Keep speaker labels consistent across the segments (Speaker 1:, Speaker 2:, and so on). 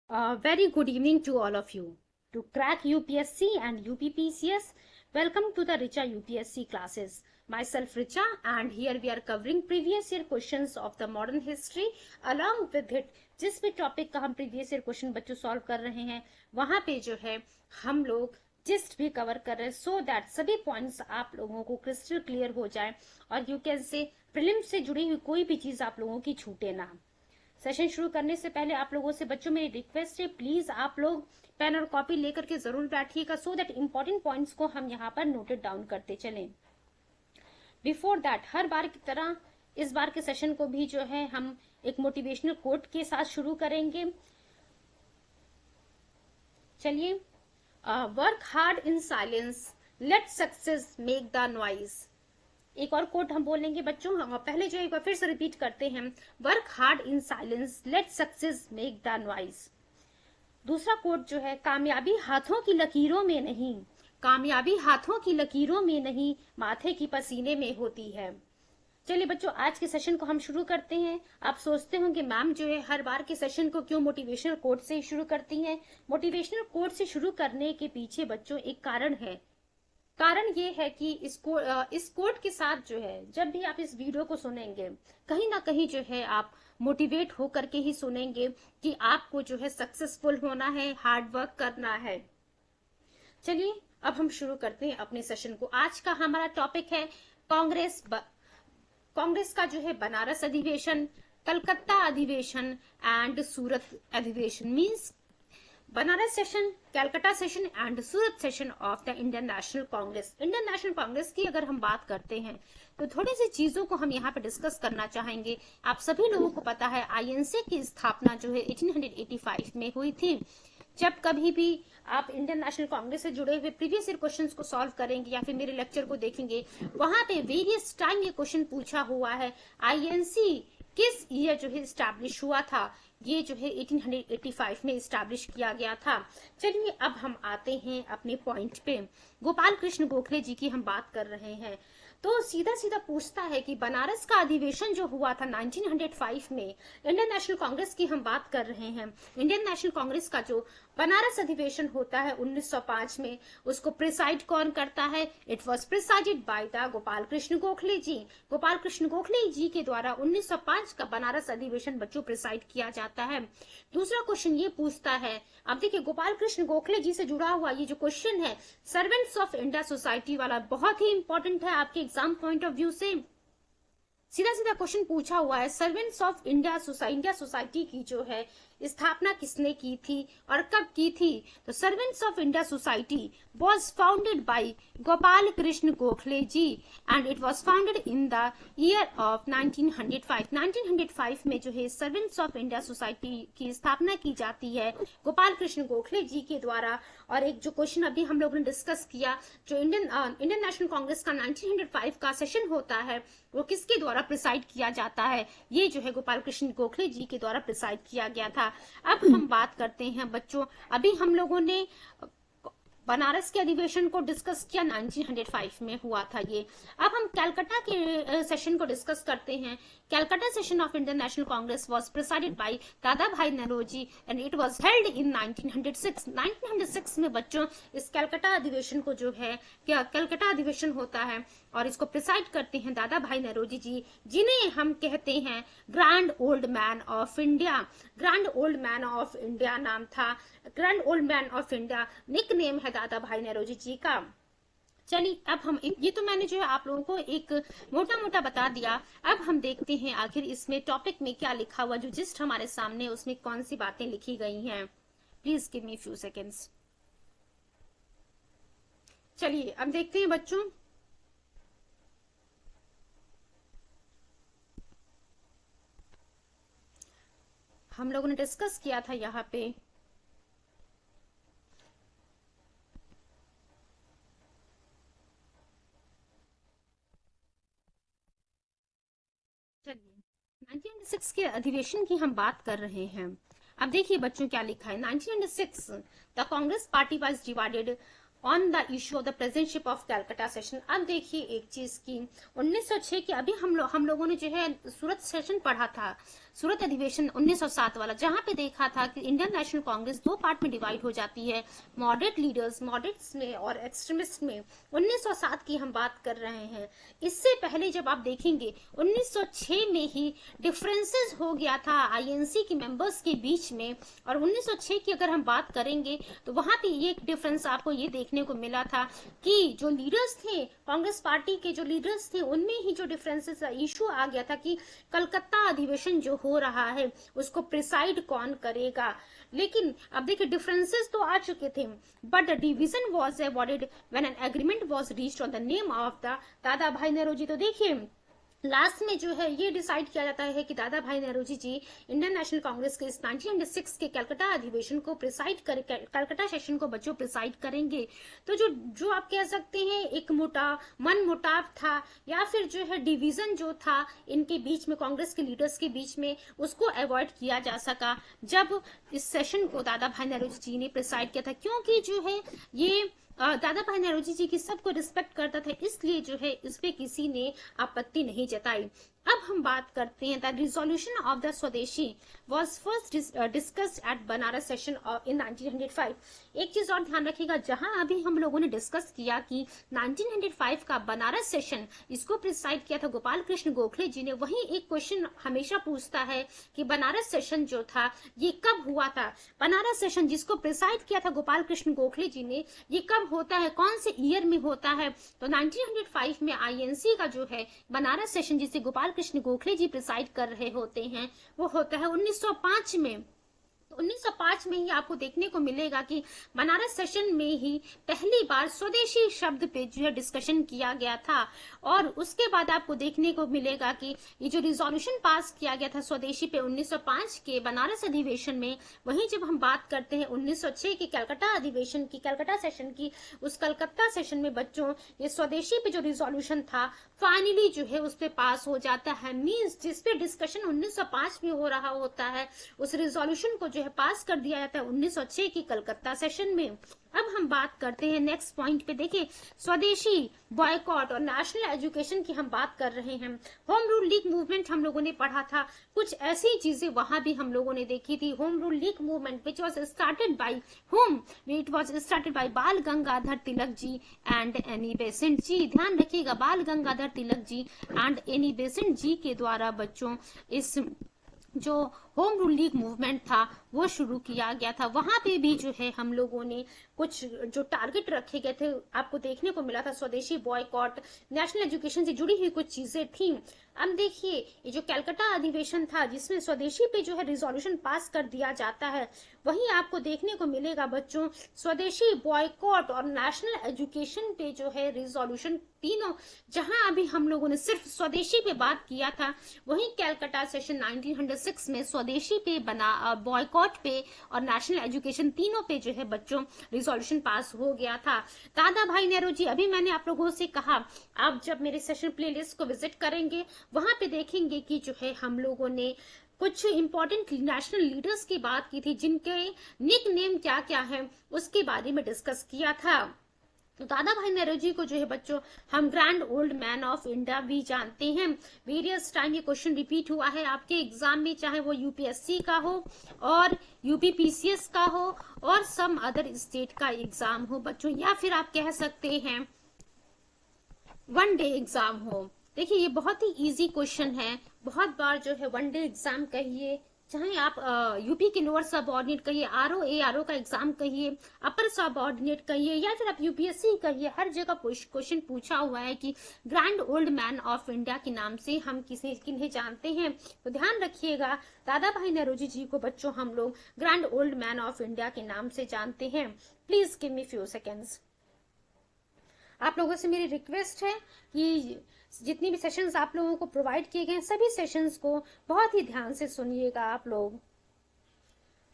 Speaker 1: Very good evening to all of you. To crack UPSC and UPPCS, welcome to the Richa UPSC classes. Myself Richa, and here we are covering previous year questions of the modern history. Along with it, जिस भी topic का हम previous year question बच्चों solve कर रहे हैं वहां पे जो है हम लोग जिस्ट भी कवर कर रहे हैं सो दैट सभी पॉइंट्स आप लोगों को क्रिस्टल क्लियर हो जाए और यू कैन से प्रीलिम्स से जुड़ी हुई कोई भी चीज आप लोगों की छूटे ना। सेशन शुरू करने से पहले आप लोगों से बच्चों मेरी रिक्वेस्ट है, प्लीज आप लोग पेन और कॉपी लेकर के जरूर बैठिएगा सो दैट इंपॉर्टेंट पॉइंट्स को हम यहाँ पर नोटेड डाउन करते चलें। बिफोर दैट, हर बार की तरह इस बार के सेशन को भी जो है हम एक मोटिवेशनल कोट के साथ शुरू करेंगे। चलिए, work hard in silence, let success make the noise. एक और कोट हम बोलेंगे बच्चों, पहले जो एक बार फिर से रिपीट करते हैं, work hard in silence, let success make the noise. दूसरा कोट जो है, कामयाबी हाथों की लकीरों में नहीं, कामयाबी हाथों की लकीरों में नहीं, माथे की पसीने में होती है। चलिए बच्चों, आज के सेशन को हम शुरू करते हैं। आप सोचते होंगे मैम जो है हर बार के सेशन को क्यों मोटिवेशनल कोट से शुरू करती हैं। मोटिवेशनल कोट से शुरू करने के पीछे बच्चों एक कारण है। कारण ये है कि इस कोट के साथ जो है जब भी आप इस वीडियो को सुनेंगे कहीं ना कहीं जो है आप मोटिवेट होकर के ही सुनेंगे कि आपको जो है सक्सेसफुल होना है, हार्ड वर्क करना है। चलिए अब हम शुरू करते हैं अपने सेशन को। आज का हमारा टॉपिक है कांग्रेस का जो है बनारस अधिवेशन, कलकत्ता अधिवेशन एंड सूरत अधिवेशन। Means Banaras session, Calcutta session and Surat session of the Indian National Congress. Indian National Congress की अगर हम बात करते हैं तो थोड़ी सी चीजों को हम यहाँ पे डिस्कस करना चाहेंगे। आप सभी लोगों को पता है आईएनसी की स्थापना जो है 1885 में हुई थी। जब कभी भी आप इंडियन नेशनल कांग्रेस से जुड़े हुए प्रीवियस ईयर क्वेश्चंस को सॉल्व करेंगे या फिर मेरे लेक्चर को देखेंगे, वहां पे वेरियस टाइम ये क्वेश्चन पूछा हुआ है, आईएनसी किस ईयर जो है स्टैब्लिश हुआ था। ये जो है 1885 में स्टैब्लिश किया गया था। चलिए अब हम आते हैं अपने पॉइंट पे। गोपाल कृष्ण गोखले जी की हम बात कर रहे हैं तो सीधा सीधा पूछता है कि बनारस का अधिवेशन जो हुआ था 1905 में, इंडियन नेशनल कांग्रेस की हम बात कर रहे हैं। इंडियन नेशनल कांग्रेस का जो बनारस अधिवेशन होता है 1905 में, उसको प्रिसाइड कौन करता है? It was presided by the Gopal Krishna Gokhale ji. Gopal Krishna Gokhale ji के द्वारा 1905 का बनारस अधिवेशन बच्चों प्रिसाइड किया जाता है। दूसरा क्वेश्चन ये पूछता है, अब देखिए गोपाल कृष्ण गोखले जी से जुड़ा हुआ ये जो क्वेश्चन है सर्वेंट्स ऑफ इंडिया सोसाइटी वाला, बहुत ही इंपॉर्टेंट है आपके एग्जाम पॉइंट ऑफ व्यू से। सीधा सीधा क्वेश्चन पूछा हुआ है, सर्वेंट्स ऑफ इंडिया सोसाइटी की जो है स्थापना किसने की थी और कब की थी? तो servants of India society was founded by Gopal Krishna Gokhale ji and it was founded in the year of 1905। 1905 में जो है सर्वेंट्स ऑफ इंडिया सोसाइटी की स्थापना की जाती है गोपाल कृष्ण गोखले जी के द्वारा। और एक जो क्वेश्चन अभी हम लोगों ने डिस्कस किया, जो इंडियन नेशनल कांग्रेस का 1905 का सेशन होता है वो किसके द्वारा प्रिसाइड किया जाता है? ये जो है गोपाल कृष्ण गोखले जी के द्वारा प्रिसाइड किया गया था। अब हम बात करते हैं बच्चों, अभी हम लोगों ने बनारस के अधिवेशन को डिस्कस किया 1905 में हुआ था ये। अब हम कलकत्ता के सेशन को डिस्कस करते हैं। Calcutta session of Indian National Congress was presided by Dadabhai Naoroji and it was held in 1906। 1906 में बच्चों इस कलकत्ता अधिवेशन को जो है क्या कलकत्ता अधिवेशन होता है और इसको प्रिसाइड करते हैं दादा भाई नौरोजी जी, जिन्हें हम कहते हैं grand old man of India. Grand old man of India नाम था, grand old man of India nickname है दादा भाई नौरोजी जी का। चलिए अब हम ये तो मैंने जो है आप लोगों को एक मोटा मोटा बता दिया। अब हम देखते हैं आखिर इसमें टॉपिक में क्या लिखा हुआ, जो जिस्ट हमारे सामने उसमें कौन सी बातें लिखी गई हैं। Please give me few seconds. चलिए अब देखते हैं बच्चों, हम लोगों ने डिस्कस किया था यहाँ पे चलिए 1906 के अधिवेशन की हम बात कर रहे हैं। अब देखिए बच्चों क्या लिखा है, 1906 the Congress party was divided on the issue of the presidentship of Calcutta session. अब देखिए एक चीज की 1906 की अभी हम लोगों ने जो है सूरत सेशन पढ़ा था। सूरत अधिवेशन 1907 वाला, जहां पे देखा था कि इंडियन नेशनल कांग्रेस दो पार्ट में डिवाइड हो जाती है, मॉडरेट लीडर्स, मॉडरेट्स में और एक्सट्रीमिस्ट में। 1907 की हम बात कर रहे हैं। इससे पहले जब आप देखेंगे 1906 में ही डिफरेंसेस हो गया था आईएनसी के मेंबर्स के बीच में, और 1906 की अगर हम बात करेंगे तो वहां पे ये डिफरेंस आपको ये देखने को मिला था कि जो लीडर्स थे, कांग्रेस पार्टी के जो लीडर्स थे, उनमें ही जो डिफरेंसेस इशू आ गया था कि कलकत्ता अधिवेशन जो हो रहा है उसको प्रिसाइड कौन करेगा। लेकिन अब देखिए डिफरेंसेस तो आ चुके थे, but the division was awarded when an agreement was reached on the name of the दादा भाई नौरोजी। तो देखिए लास्ट में जो है ये डिसाइड किया जाता है कि दादा भाई नौरोजी जी इंडियन नेशनल कांग्रेस के इस 1906 के कलकत्ता अधिवेशन को प्रिसाइड कर, कलकत्ता सेशन को बच्चों प्रिसाइड करेंगे। तो जो आप कह सकते हैं एक मन मुटाव था या फिर जो है डिवीजन जो था इनके बीच में, कांग्रेस के लीडर्स के बीच में, उसको अवॉइड किया जा सका जब इस सेशन को दादा भाई नौरोजी जी ने प्रिसाइड किया था। क्योंकि जो है ये दादा भाई नौरोजी जी की सबको रिस्पेक्ट करता था, इसलिए जो है इस पे किसी ने आपत्ति नहीं जताई। अब हम बात करते हैं द रिजोल्यूशन ऑफ द स्वदेशी was first discussed at Banaras session in 1905। एक चीज और ध्यान रखिएगा, जहां अभी हम लोगों ने डिस्कस किया कि 1905 का बनारस सेशन इसको प्रिसाइड किया था गोपाल कृष्ण गोखले जी ने, वहीं एक क्वेश्चन हमेशा पूछता है कि बनारस सेशन जो था ये कब हुआ था। बनारस सेशन जिसको प्रिसाइड किया था गोपाल कृष्ण गोखले जी ने, ये कब होता है, कौन से ईयर में होता है? तो 1905 में आईएनसी का जो है बनारस सेशन जिसे गोपाल कृष्ण गोखले जी प्रिसाइड कर रहे होते हैं वो होता है 1905 में। 1905 में ही आपको देखने को मिलेगा कि बनारस सेशन में ही पहली बार स्वदेशी शब्द पे जो है डिस्कशन किया गया था, और उसके बाद आपको देखने को मिलेगा कि ये जो रिजोल्यूशन पास किया गया था स्वदेशी पे 1905 के बनारस अधिवेशन में, वहीं जब हम बात करते हैं 1906 के कलकत्ता अधिवेशन की, कलकत्ता सेशन की, उस कलकत्ता सेशन में बच्चों ये स्वदेशी पे जो रिजोल्यूशन था फाइनली जो है उस पे पास हो जाता है। मींस जिस पे डिस्कशन 1905 में हो रहा होता है उस रिजोल्यूशन को जो है पास कर दिया जाता है 1906 की कलकत्ता सेशन में। अब हम बात करते हैं नेक्स्ट पॉइंट पे। देखिए स्वदेशी, बॉयकॉट और नेशनल एजुकेशन की हम बात कर रहे हैं। होम रूल लीग मूवमेंट हम लोगों ने पढ़ा था, कुछ ऐसी चीजें वहां भी हम लोगों ने देखी थी। Home rule league movement which was started by home, it was started by बाल Gangadhar Tilak ji and Annie Besant जी। ध्यान रखिएगा, बाल Gangadhar Tilak ji and Annie Besant जी के द्वारा बच्चों इस जो होम रूल लीग मूवमेंट था वो शुरू किया गया था। वहां पे भी जो है हम लोगों ने कुछ जो टारगेट रखे गए थे आपको देखने को मिला था, स्वदेशी, बॉयकॉट, नेशनल एजुकेशन से जुड़ी हुई कुछ चीजें थी। अब देखिए ये जो कलकत्ता अधिवेशन था जिसमें स्वदेशी पे जो है रिजोल्यूशन पास कर दिया जाता है, वहीं आपको देखने को मिलेगा बच्चों स्वदेशी, बॉयकॉट और नेशनल एजुकेशन पे जो है रिजोल्यूशन तीनों, जहां अभी हम लोगों ने सिर्फ स्वदेशी पे बात किया था, वहीं कलकत्ता सेशन 1906 में स्वदेशी पे बना, बॉयकॉट पे और नेशनल एजुकेशन तीनों पे जो है बच्चों रिजोल्यूशन पास हो गया था। दादा भाई नौरोजी, अभी मैंने आप लोगों से कहा आप जब मेरे सेशन प्लेलिस्ट को विजिट करेंगे वहां पे देखेंगे कि जो है हम लोगों ने कुछ इंपॉर्टेंट नेशनल लीडर्स की बात की थी जिनके निक नेम क्या क्या है उसके बारे में डिस्कस किया था। तो दादा भाई नौरोजी को जो है बच्चों हम grand old man of India भी जानते हैं। वेरियस टाइम ये क्वेश्चन रिपीट हुआ है आपके एग्जाम में, चाहे वो यूपीएससी का हो और यूपीपीसीएस का हो और सम अदर स्टेट का एग्जाम हो बच्चों, या फिर आप कह सकते हैं वन डे एग्जाम हो। देखिए ये बहुत ही इजी क्वेश्चन है, बहुत बार जो है वन डे एग्जाम कहिए, चाहे आप यूपी के लोअर सब ऑर्डिनेट कहिए, आरओ का एग्जाम कहिए, अपर सब ऑर्डिनेट कहिए, या फिर आप यूपीएससी कहिए, हर जगह क्वेश्चन पूछा हुआ है कि grand old man of India के नाम से हम किन्हें जानते हैं। तो ध्यान रखिएगा दादा भाई नौरोजी जी को बच्चों हम लोग grand old man of India के नाम से जानते हैं। Please give me few seconds. आप लोगों से मेरी रिक्वेस्ट है कि जितनी भी सेशंस आप लोगों को प्रोवाइड किए गए हैं सभी सेशंस को बहुत ही ध्यान से सुनिएगा आप लोग।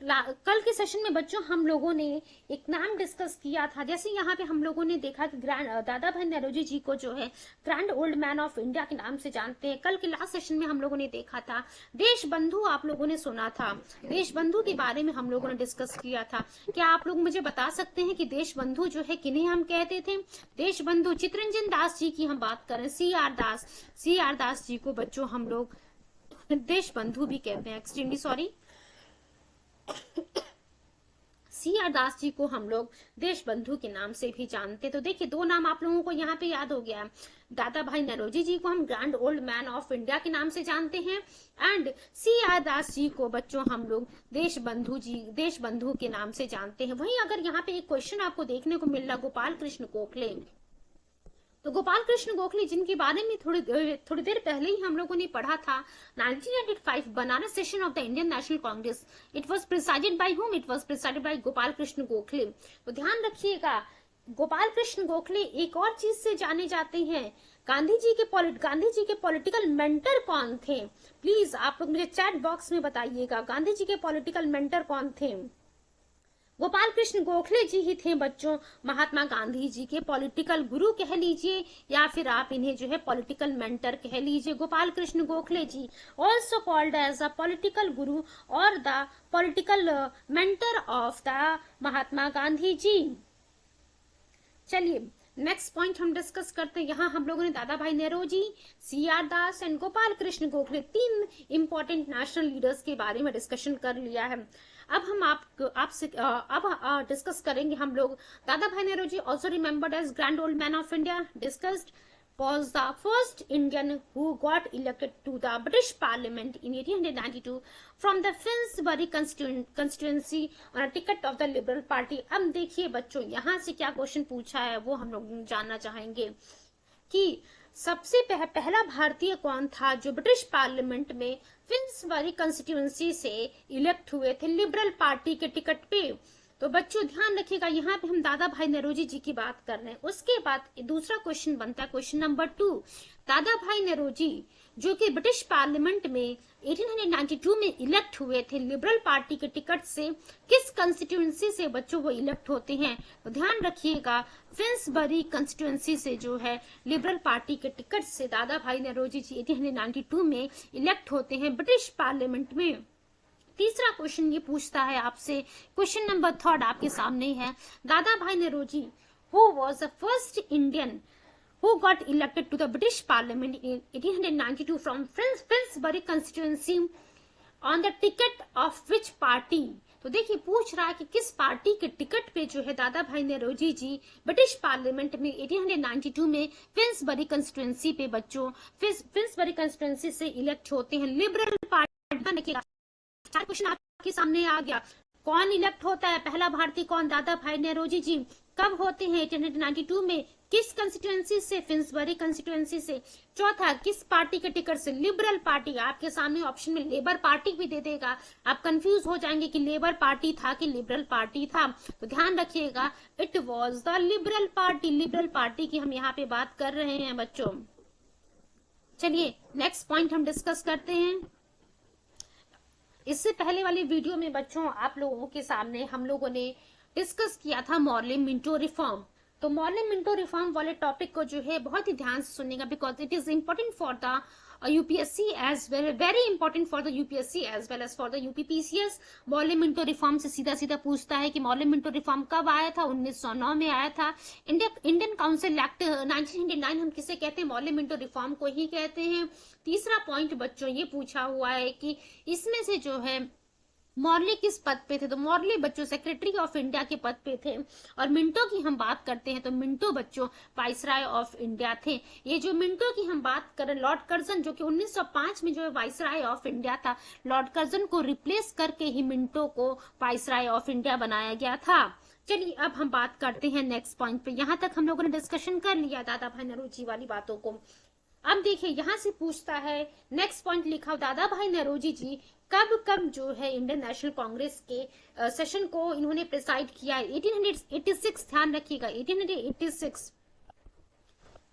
Speaker 1: कल के सेशन में बच्चों हम लोगों ने एक नाम डिस्कस किया था, जैसे यहाँ पे हम लोगों ने देखा कि दादा भाई नौरोजी जी को जो है grand old man of India के नाम से जानते हैं। कल के लास्ट सेशन में हम लोगों ने देखा था देश बंधु, आप लोगों ने सुना था, देश बंधु के बारे में हम लोगों ने डिस्कस किया था। क्या आप लोग मुझे बता सकते हैं कि देश बंधु जो है किन्हें हम कहते थे? देश बंधु चित्तरंजन दास जी की हम बात करें, सी आर दास जी को बच्चों हम लोग देश बंधु भी कहते हैं, extremely sorry. CR Das ji को हम लोग देश बंधु के नाम से भी जानते। तो देखिए 2 नाम आप लोगों को यहाँ पे याद हो गया। दादा भाई नौरोजी जी को हम grand old man of India के नाम से जानते हैं, एंड CR दास जी को बच्चों हम लोग देश बंधु के नाम से जानते हैं। वहीं अगर यहाँ पे एक क्वेश्चन आपको देखने को मिल रहा गोपाल कृष्ण गोखले, तो गोपाल कृष्ण गोखले जिनके बारे में थोड़ी देर पहले ही हम लोगों ने पढ़ा था, 1995 Banaras session of the Indian National Congress, it was presided by whom, it was presided bye Gopal Krishna Gokhale. तो ध्यान रखिएगा गोपाल कृष्ण गोखले एक और चीज से जाने जाते हैं, गांधी जी के पॉलिटिकल मेंटर कौन थे? प्लीज आप लोग मुझे चैट बॉक्स में बताइएगा, गांधी जी के पॉलिटिकल मेंटर कौन थे? गोपाल कृष्ण गोखले जी ही थे बच्चों महात्मा गांधी जी के पॉलिटिकल गुरु कह लीजिए, या फिर आप इन्हें जो है पॉलिटिकल मेंटर कह लीजिए। Gopal Krishna Gokhale ji also called as a political guru और the political mentor of the Mahatma Gandhi ji. चलिए नेक्स्ट पॉइंट हम डिस्कस करते हैं। यहाँ हम लोगों ने Dadabhai Naoroji, CR Das and Gopal Krishna Gokhale 3 important national leaders के बारे में डिस्कशन कर लिया है। अब हम आपसे डिस्कस करेंगे हम लोग Dadabhai Naoroji, also remembered as grand old man of India, discussed was the first Indian who got elected to the British Parliament in 1892 from the Finsbury constituency on a ticket of the Liberal Party। अब देखिए बच्चों यहाँ से क्या question पूछा है वो हम लोग जानना चाहेंगे कि सबसे पहला भारतीय कौन था जो ब्रिटिश पार्लियामेंट में फिन्सबरी कंस्टिट्यूएंसी से इलेक्ट हुए थे लिबरल पार्टी के टिकट पे। तो बच्चों ध्यान रखिएगा यहाँ पे हम दादा भाई नौरोजी जी की बात कर रहे हैं। उसके बाद दूसरा क्वेश्चन बनता है क्वेश्चन नंबर 2, दादा भाई नौरोजी जो कि ब्रिटिश पार्लियामेंट में 1892 में इलेक्ट हुए थे लिबरल पार्टी के टिकट से, किस कंस्टिट्यूएंसी से बच्चों वो इलेक्ट होते हैं? तो ध्यान रखिएगा फिन्सबरी कंस्टिट्यूएंसी से जो है लिबरल पार्टी के टिकट से दादा भाई नौरोजी जी 1892 में इलेक्ट होते हैं ब्रिटिश पार्लियामेंट में। तीसरा क्वेश्चन ये पूछता है आपसे, क्वेश्चन नंबर 3 आपके सामने है, Dadabhai Naoroji who was the first Indian who got elected to the British Parliament in 1892 from Finsbury constituency on the ticket of which party? तो देखिए पूछ रहा है कि किस पार्टी के टिकट पे जो है दादा भाई नौरोजी जी ब्रिटिश पार्लियामेंट में 1892 में फिन्सबरी कंस्टिट्यूएंसी पे बच्चों फिन्सबरी कंस्टिट्यूएंसी से इलेक्ट होते हैं लिबरल पार्टी। क्वेश्चन आपके सामने आ गया, कौन इलेक्ट होता है? पहला भारतीय कौन? दादा भाई नौरोजी जी। कब होते हैं? 1892 में। किस कंस्टिट्यूएंसी से? फिन्सबरी कंस्टिट्यूएंसी से। चौथा, किस पार्टी के टिकट से? Liberal party. आपके सामने ऑप्शन में लेबर पार्टी भी दे देगा, आप कंफ्यूज हो जाएंगे कि लेबर पार्टी था कि लिबरल पार्टी था। तो ध्यान रखिएगा it was the Liberal party. Liberal party की हम यहाँ पे बात कर रहे हैं बच्चों। चलिए नेक्स्ट पॉइंट हम डिस्कस करते हैं। इससे पहले वाली वीडियो में बच्चों आप लोगों के सामने हम लोगों ने डिस्कस किया था मॉर्ले मिंटो रिफॉर्म। तो मॉर्ले मिंटो रिफॉर्म वाले टॉपिक को जो है बहुत ही ध्यान से सुनिएगा, because it is important for the UPSC as well, very important for the UPSC as well as for the UPPCS. Morley Minto reform से सीधा सीधा पूछता है कि मॉर्ले मिंटो रिफॉर्म कब आया था? 1909 में आया था। इंडियन काउंसिल एक्ट 1999 हम किसे कहते हैं? मॉर्ले मिंटो रिफॉर्म को ही कहते हैं। तीसरा पॉइंट बच्चों ये पूछा हुआ है कि इसमें से जो है मॉर्ले किस पद पे थे? तो मॉर्ले बच्चों सेक्रेटरी ऑफ इंडिया के पद पे थे। और मिंटो की हम बात करते हैं तो मिंटो बच्चों वाइसराय ऑफ इंडिया थे। ये जो मिंटो की हम बात करें, लॉर्ड कर्जन जो कि 1905 में जो है वाइसराय ऑफ इंडिया था, लॉर्ड कर्जन को रिप्लेस करके ही मिंटो को वाइसराय ऑफ इंडिया बनाया गया था। चलिए अब हम बात करते हैं नेक्स्ट पॉइंट पे। यहाँ तक हम लोगों ने डिस्कशन कर लिया दादा भाई नौरोजी वाली बातों को। अब देखिए यहाँ से पूछता है, नेक्स्ट पॉइंट लिखा, दादा भाई नौरोजी जी कब जो है इंडियन नेशनल कांग्रेस के सेशन को इन्होंने प्रिसाइड किया है? 1886, ध्यान रखिएगा 1886।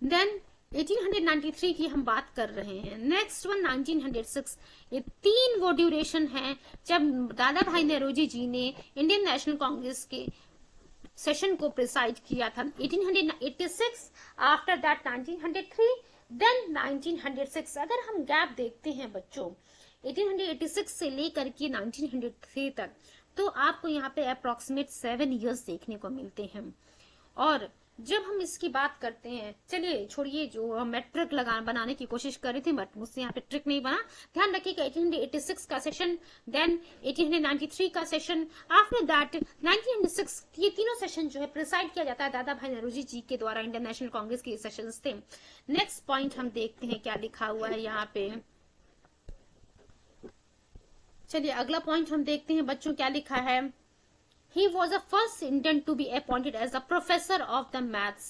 Speaker 1: देन 1893 की हम बात कर रहे हैं। Next one 1906। ये 3 वो ड्यूरेशन है जब दादा भाई नौरोजी जी ने इंडियन नेशनल कांग्रेस के सेशन को प्रिसाइड किया था। 1886, आफ्टर दैट 1903, देन 1906। अगर हम गैप देखते हैं बच्चों 1886 से लेकर के 1903 तक, तो आपको यहाँ पे अप्रोक्सीमेट 7 इयर्स देखने को मिलते हैं। और जब हम इसकी बात करते हैं, चलिए छोड़िए जो मैं ट्रिक बनाने की कोशिश कर रही थी बट मुझसे यहाँ पे ट्रिक नहीं बना। ध्यान रखिएगा 1886 का सेशन, देन 1893 का सेशन, आफ्टर दैट 1906, ये तीनों सेशन जो है प्रिसाइड किया जाता है दादा भाई नौरोजी जी के द्वारा। इंडियन नेशनल कांग्रेस के सेशन थे। नेक्स्ट पॉइंट हम देखते हैं क्या लिखा हुआ है यहाँ पे। चलिए अगला पॉइंट हम देखते हैं बच्चों क्या लिखा है। He was the first Indian to be appointed as a professor of the maths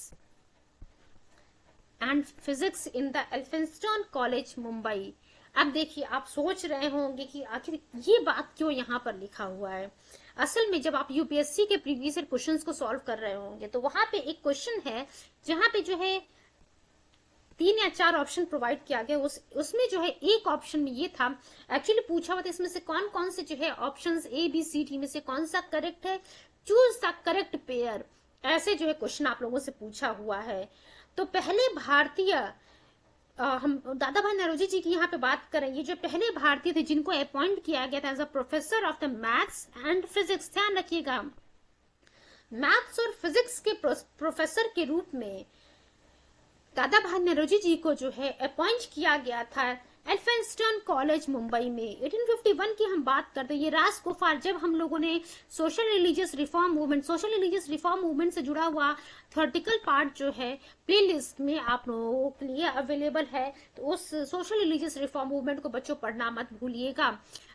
Speaker 1: and physics in the Elphinstone College, Mumbai। अब देखिए आप सोच रहे होंगे कि आखिर ये बात क्यों यहाँ पर लिखा हुआ है। असल में जब आप यूपीएससी के प्रीवियस ईयर क्वेश्चंस को सॉल्व कर रहे होंगे तो वहां पे एक क्वेश्चन है जहां पे जो है 3 या 4 ऑप्शन प्रोवाइड किया गया। उसमें जो है एक ऑप्शन में ये था, एक्चुअली पूछा हुआ था इसमें से कौन कौन से जो है options A B C D में से कौन सा करेक्ट है, चूज द करेक्ट पेयर, ऐसे जो है क्वेश्चन आप लोगों से पूछा हुआ है। तो पहले भारतीय हम दादा भाई नौरोजी जी की यहाँ पे बात करेंगे, जो पहले भारतीय थे जिनको अपॉइंट किया गया था as a professor of the maths and physics. ध्यान रखिएगा मैथ्स और फिजिक्स के प्रोफेसर के रूप में दादा भाई नौरोजी जी को जो है अपॉइंट किया गया था एल्फिंस्टन कॉलेज मुंबई में। 1851 की हम बात करते हैं। ये राजगोपाल, जब हम लोगों ने सोशल रिलीजियस रिफॉर्म मूवमेंट से जुड़ा हुआ थ्योरेटिकल पार्ट जो है प्लेलिस्ट में आप लोगों के लिए अवेलेबल है, तो उस सोशल रिलीजियस रिफॉर्म मूवमेंट को बच्चों पढ़ना मत भूलिएगा।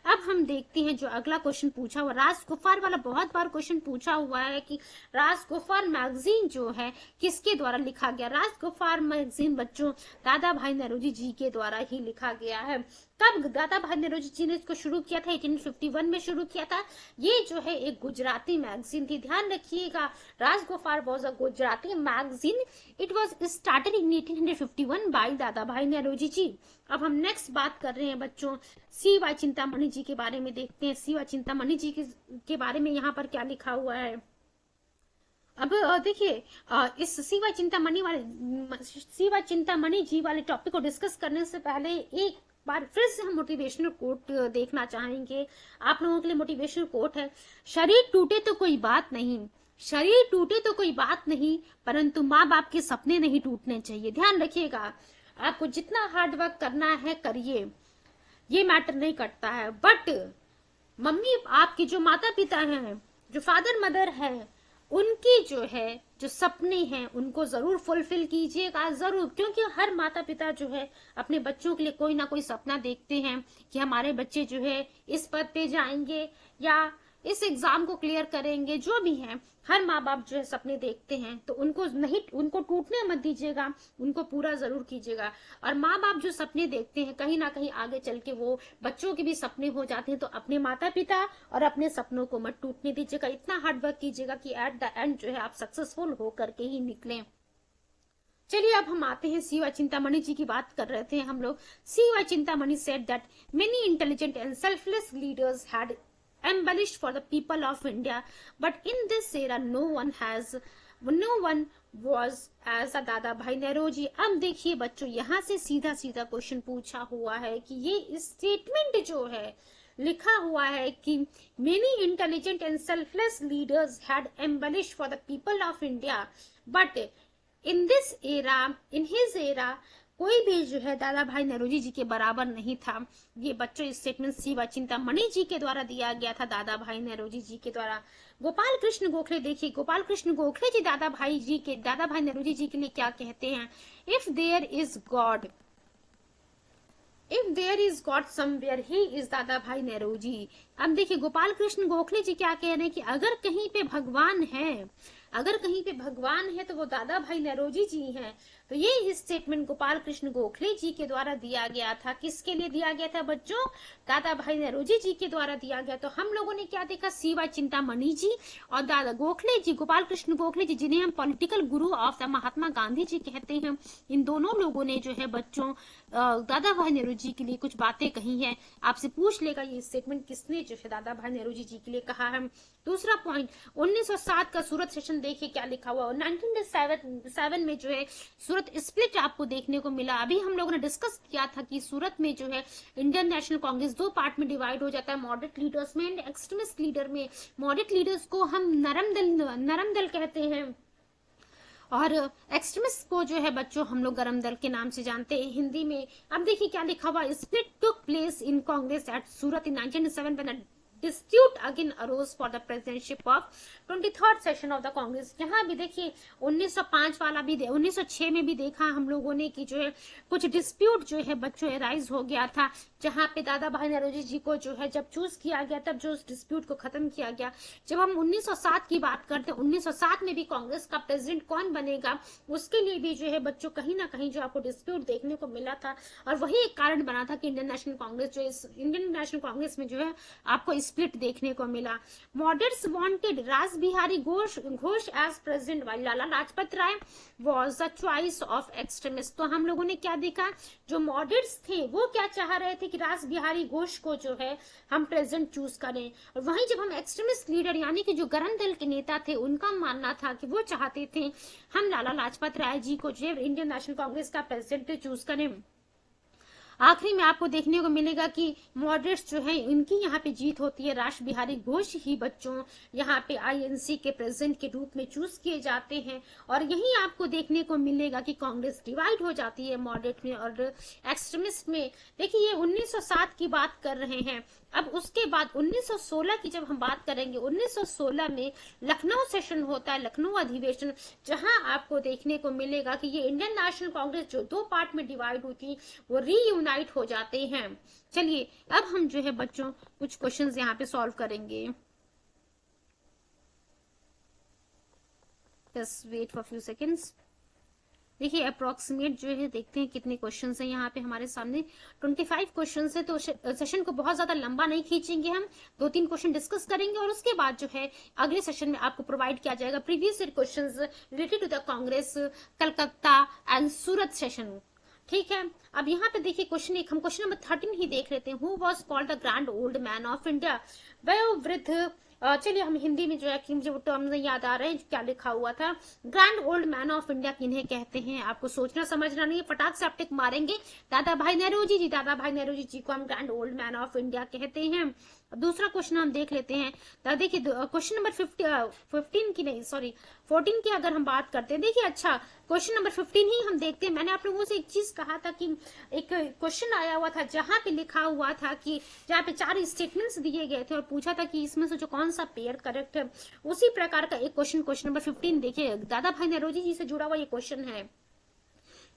Speaker 1: अब हम देखते हैं जो अगला क्वेश्चन पूछा हुआ, राजगोपाल वाला बहुत बार क्वेश्चन पूछा हुआ है कि राजगोपाल मैगजीन जो है किसके द्वारा लिखा गया। राजगोपाल मैगजीन बच्चों दादा भाई नौरोजी जी के द्वारा ही लिखा गया है। कब दादा भाई नौरोजी जी ने इसको शुरू किया था? 1851 में शुरू किया था। ये जो है एक गुजराती मैगजीन थी। ध्यान रखिएगा Rajgopal was a Gujarati magazine. It was started in 1851 by Dadabhai Naoroji जी। अब हम नेक्स्ट बात कर रहे हैं बच्चों C.Y. चिंतामणि जी के बारे में। देखते हैं C.Y. चिंतामणि जी के बारे में यहाँ पर क्या लिखा हुआ है। अब देखिए इस C.Y. चिंतामणि जी वाले टॉपिक को डिस्कस करने से पहले एक बार फिर से हम मोटिवेशनल कोट देखना चाहेंगे। आप लोगों के लिए मोटिवेशनल कोट है, शरीर टूटे तो कोई बात नहीं, शरीर टूटे तो कोई बात नहीं, परंतु माँ बाप के सपने नहीं टूटने चाहिए। ध्यान रखिएगा आपको जितना हार्ड वर्क करना है करिए, ये मैटर नहीं करता है, बट मम्मी आपके जो माता पिता हैं, जो फादर मदर है, उनकी जो है जो सपने हैं उनको जरूर फुलफिल कीजिएगा, जरूर। क्योंकि हर माता पिता जो है अपने बच्चों के लिए कोई ना कोई सपना देखते हैं कि हमारे बच्चे जो है इस पद पे जाएंगे या इस एग्जाम को क्लियर करेंगे। जो भी है हर माँ बाप जो है सपने देखते हैं, तो उनको टूटने मत दीजिएगा, उनको पूरा जरूर कीजिएगा। और माँ बाप जो सपने देखते हैं कहीं ना कहीं आगे चल के वो बच्चों के भी सपने हो जाते हैं। तो अपने माता पिता और अपने सपनों को मत टूटने दीजिएगा, इतना हार्ड वर्क कीजिएगा कि एट द एंड जो है आप सक्सेसफुल होकर के ही निकलें। चलिए अब हम आते हैं C.Y. चिंतामणि जी की बात कर रहे थे हम लोग। C.Y. Chintamani said that many intelligent and selfless leaders had embellished for the people of India, but in this era no one was as a दादा भाई नौरोजी। अब देखिए बच्चों यहाँ से सीधा सीधा क्वेश्चन पूछा हुआ है कि ये स्टेटमेंट जो है लिखा हुआ है कि many intelligent and selfless leaders had embellished for the people of India, but in this era, in his era कोई भी जो है दादा भाई नौरोजी जी के बराबर नहीं था। ये बच्चों स्टेटमेंट C.Y. चिंतामणि जी के द्वारा दिया गया था, दादा भाई नौरोजी जी के द्वारा। गोपाल कृष्ण गोखले, देखिए गोपाल कृष्ण गोखले जी दादा भाई नौरोजी जी के लिए क्या कहते हैं। If there is God somewhere he is Dadabhai Naoroji. अब देखिए गोपाल कृष्ण गोखले जी क्या कह रहे हैं कि अगर कहीं पे भगवान है तो वो दादा भाई नौरोजी जी हैं। तो ये स्टेटमेंट गोपाल कृष्ण गोखले जी के द्वारा दिया गया था। किसके लिए दिया गया था बच्चों? दादा भाई नौरोजी जी के द्वारा दिया गया। तो हम लोगों ने क्या देखा, C.Y. चिंतामणि जी और दादा गोखले जी, गोपाल कृष्ण गोखले जी, जिन्हें हम political Guru of the Mahatma Gandhi जी कहते हैं, इन दोनों लोगों ने जो है बच्चों दादा भाई नौरोजी जी के लिए कुछ बातें कही है। आपसे पूछ लेगा ये स्टेटमेंट किसने जो है दादा भाई नौरोजी जी के लिए कहा है। दूसरा पॉइंट 1907 का सूरत सेशन देखिए क्या लिखा हुआ। 1907 में जो है सूरत स्प्लिट आपको देखने को मिला। अभी हम लोगों ने डिस्कस किया था कि सूरत में जो है इंडियन नेशनल कांग्रेस 2 पार्ट में डिवाइड हो जाता है, मॉडरेट लीडर्स में एंड एक्सट्रीमिस्ट लीडर में। मॉडरेट लीडर्स को हम नरम दल कहते हैं और एक्सट्रीमिस्ट को जो है बच्चों हम लोग गरम दल के नाम से जानते हैं हिंदी में। अब देखिए क्या लिखा हुआ, split took place in Congress at Surat in 1907 when dispute again arose for the presidentship of 23rd session of the Congress. यहाँ भी देखिए 1905 वाला भी 1906 में भी देखा हम लोगों ने कि जो है कुछ डिस्प्यूट जो है बच्चों राइज हो गया था, जहाँ पे दादा भाई नौरोजी जी को जो है जब चूज किया गया तब जो उस डिस्प्यूट को खत्म किया गया। जब हम 1907 की बात करते हैं, 1907 में भी कांग्रेस का प्रेसिडेंट कौन बनेगा उसके लिए भी जो है बच्चों कहीं ना कहीं जो आपको डिस्प्यूट देखने को मिला था, और वही एक कारण बना था कि इंडियन नेशनल कांग्रेस जो इस इंडियन नेशनल कांग्रेस में जो है आपको स्प्लिट देखने को मिला। Moderates wanted Rash Behari Ghosh as president while Lala Lajpat Rai was the choice of extremist. तो हम लोगों ने क्या देखा, जो मॉडरेट्स थे वो क्या चाह रहे थे कि रास बिहारी घोष को जो है हम प्रेसिडेंट चूज करें, और वहीं जब हम एक्सट्रीमिस्ट लीडर यानी कि जो गरम दल के नेता थे उनका मानना था कि वो चाहते थे हम लाला लाजपत राय जी को जो है इंडियन नेशनल कांग्रेस का प्रेसिडेंट चूज करें। आखिरी में आपको देखने को मिलेगा कि मॉडरेट्स जो है इनकी यहाँ पे जीत होती है, रास बिहारी घोष ही बच्चों यहाँ पे आईएनसी के प्रेसिडेंट के रूप में चूज किए जाते हैं। और यही आपको देखने को मिलेगा कि कांग्रेस डिवाइड हो जाती है मॉडरेट में और एक्सट्रीमिस्ट में। देखिए ये 1907 की बात कर रहे हैं। अब उसके बाद 1916 की जब हम बात करेंगे, 1916 में लखनऊ सेशन होता है, लखनऊ अधिवेशन, जहां आपको देखने को मिलेगा कि ये इंडियन नेशनल कांग्रेस जो दो पार्ट में डिवाइड हुई थी वो रीयूनाइट हो जाते हैं। चलिए अब हम जो है बच्चों कुछ क्वेश्चंस यहाँ पे सॉल्व करेंगे। Just wait for few seconds. देखिए अप्रोक्सीमेट जो है देखते हैं कितने क्वेश्चंस हैं यहाँ पे हमारे सामने। 25 क्वेश्चंस है, तो सेशन को बहुत ज्यादा लंबा नहीं खींचेंगे, हम 2-3 क्वेश्चन डिस्कस करेंगे और उसके बाद जो है अगले सेशन में आपको प्रोवाइड किया जाएगा previous year questions related to the Congress Calcutta and Surat session. ठीक है, अब यहाँ पे देखिए हम क्वेश्चन नंबर 13 ही देख लेते हैं। Who was called the grand old man of India? वयोवृद्ध, चलिए हम हिंदी में जो है कि मुझे वो टर्म याद आ रहे हैं क्या लिखा हुआ था। Grand old man of India किन्हें कहते हैं? आपको सोचना समझना नहीं है, फटाक से आप टिक मारेंगे। दादा भाई नेहरू जी, दादा भाई नेहरू जी को हम grand old man of India कहते हैं। दूसरा क्वेश्चन हम देख लेते हैं। देखिए क्वेश्चन नंबर 15 की नहीं सॉरी 14 की अगर हम बात करते हैं, देखिए अच्छा क्वेश्चन नंबर 15 ही हम देखते हैं। मैंने आप लोगों से एक चीज कहा था कि एक क्वेश्चन आया हुआ था जहां पे लिखा हुआ था कि जहाँ पे 4 स्टेटमेंट्स दिए गए थे और पूछा था कि इसमें से जो कौन सा पेयर करेक्ट है, उसी प्रकार का एक क्वेश्चन नंबर 15 देखिए दादा भाई नौरोजी जी से जुड़ा हुआ ये क्वेश्चन है।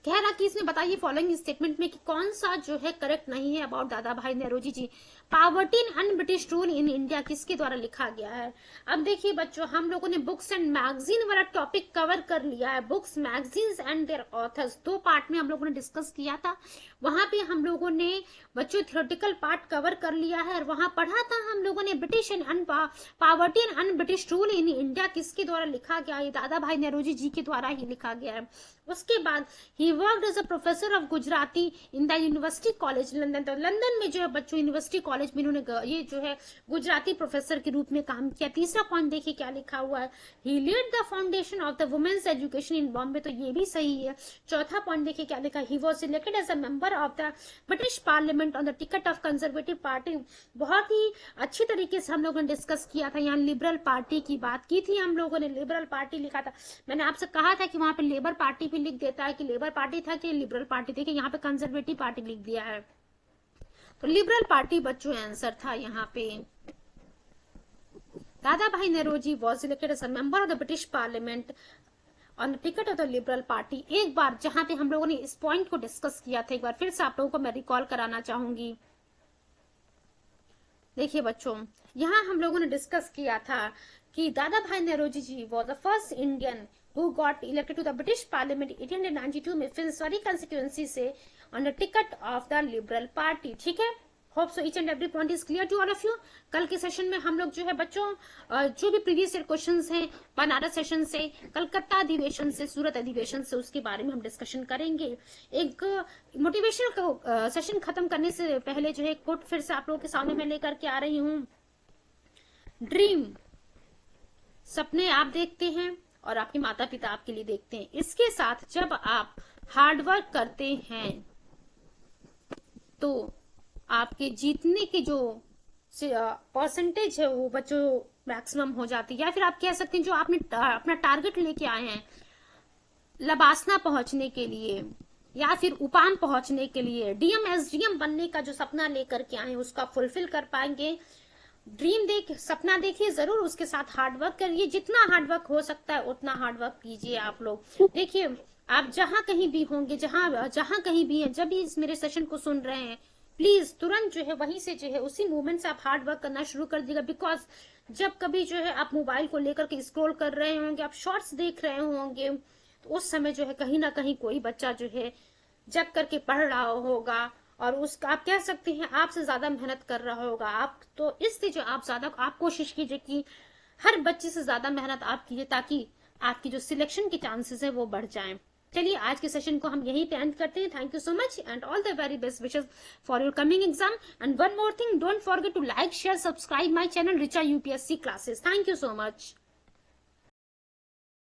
Speaker 1: कह रहा कि इसमें बताइए फॉलोइंग स्टेटमेंट में कि कौन सा जो है करेक्ट नहीं है about Dadabhai Naoroji ji. Poverty and un British rule in India किसके द्वारा लिखा गया है? अब देखिए बच्चों हम लोगों ने बुक्स एंड मैगजीन वाला टॉपिक कवर कर लिया है। Books, magazines and their authors 2 part में हम लोगों ने डिस्कस किया था। वहां पे हम लोगों ने बच्चों थियोरेटिकल पार्ट कवर कर लिया है और वहां पढ़ा था हम लोगों ने British and poverty and un British rule in India किसके द्वारा लिखा गया है? दादा भाई नौरोजी जी के द्वारा ही लिखा गया है। उसके बाद he worked as a professor of Gujarati in the University College London. तो लंदन में जो है बच्चों यूनिवर्सिटी कॉलेज में इन्होंने ये जो है गुजराती प्रोफेसर के रूप में काम किया। तीसरा पॉइंट देखिए क्या लिखा हुआ है, he laid the foundation of the women's education in Bombay, तो ये भी सही है। चौथा पॉइंट देखिए क्या लिखा, he was elected as a member of the British Parliament on the ticket of Conservative Party. बहुत ही अच्छी तरीके से हम लोगों ने डिस्कस किया था। यहाँ लिबरल पार्टी की बात की थी हम लोगों ने, लिबरल पार्टी लिखा था। मैंने आपसे कहा था कि वहां पे लेबर पार्टी भी लिख देता है कि लेबर पार्टी था कि लिबरल पार्टी, देखिए यहाँ पे कंजर्वेटिव पार्टी लिख दिया है, तो लिबरल पार्टी बच्चों आंसर था यहाँ पे। Dadabhai Naoroji was elected as a member of the British Parliament on the ticket of the Liberal Party. एक बार जहां पे हम लोगों ने इस पॉइंट को डिस्कस किया था, एक बार फिर से आप लोगों को मैं रिकॉल कराना चाहूंगी। देखिए बच्चों यहाँ हम लोगों ने डिस्कस किया था कि Dadabhai Naoroji ji was the first Indian who got elected to the British Parliament 1892 में फिंसवारी कंस्टिट्यूएंसी से on the ticket of the Liberal Party। ठीक है, hope so each and every point is clear to all of you. कल के session में हम लोग जो है बच्चों जो भी प्रीवियस ईयर क्वेश्चंस हैं बनारस सेशन से, कलकत्ता अधिवेशन से, सूरत अधिवेशन से, उसके बारे में हम डिस्कशन करेंगे। एक मोटिवेशनल सेशन खत्म करने से पहले जो है कोट फिर से आप लोगों के सामने मैं लेकर के आ रही हूँ। ड्रीम, सपने आप देखते हैं और आपके माता पिता आपके लिए देखते हैं। इसके साथ जब आप हार्डवर्क करते हैं तो आपके जीतने की जो परसेंटेज है वो बच्चों मैक्सिमम हो जाती है, या फिर आप कह सकते हैं जो आपने अपना टारगेट लेके आए हैं लबासना पहुंचने के लिए या फिर उपान पहुंचने के लिए, डीएम एसडीएम बनने का जो सपना लेकर के आए उसका फुलफिल कर पाएंगे। सपना देखिए जरूर, उसके साथ हार्डवर्क करिए, जितना हार्डवर्क हो सकता है उतना हार्डवर्क कीजिए आप लोग। देखिए आप जहां कहीं भी होंगे, जहां कहीं भी हैं, जब भी इस मेरे सेशन को सुन रहे हैं, प्लीज तुरंत जो है वहीं से जो है उसी मोमेंट से आप हार्ड वर्क करना शुरू कर दीजिएगा। बिकॉज जब कभी जो है आप मोबाइल को लेकर के स्क्रॉल कर रहे होंगे, आप शॉर्ट्स देख रहे होंगे, तो उस समय जो है कहीं ना कहीं कोई बच्चा जो है जग करके पढ़ रहा होगा और उसका आप कह सकते हैं आपसे ज्यादा मेहनत कर रहा होगा। आप तो इससे जो आप कोशिश कीजिए कि हर बच्चे से ज्यादा मेहनत आप कीजिए, ताकि आपकी जो सिलेक्शन के चांसेस है वो बढ़ जाएं। चलिए आज के सेशन को हम यहीं पे एंड करते हैं। Thank you so much and all the very best wishes for your coming exam. And one more thing, don't forget to like, share, subscribe my channel Richa UPSC classes. Thank you so much.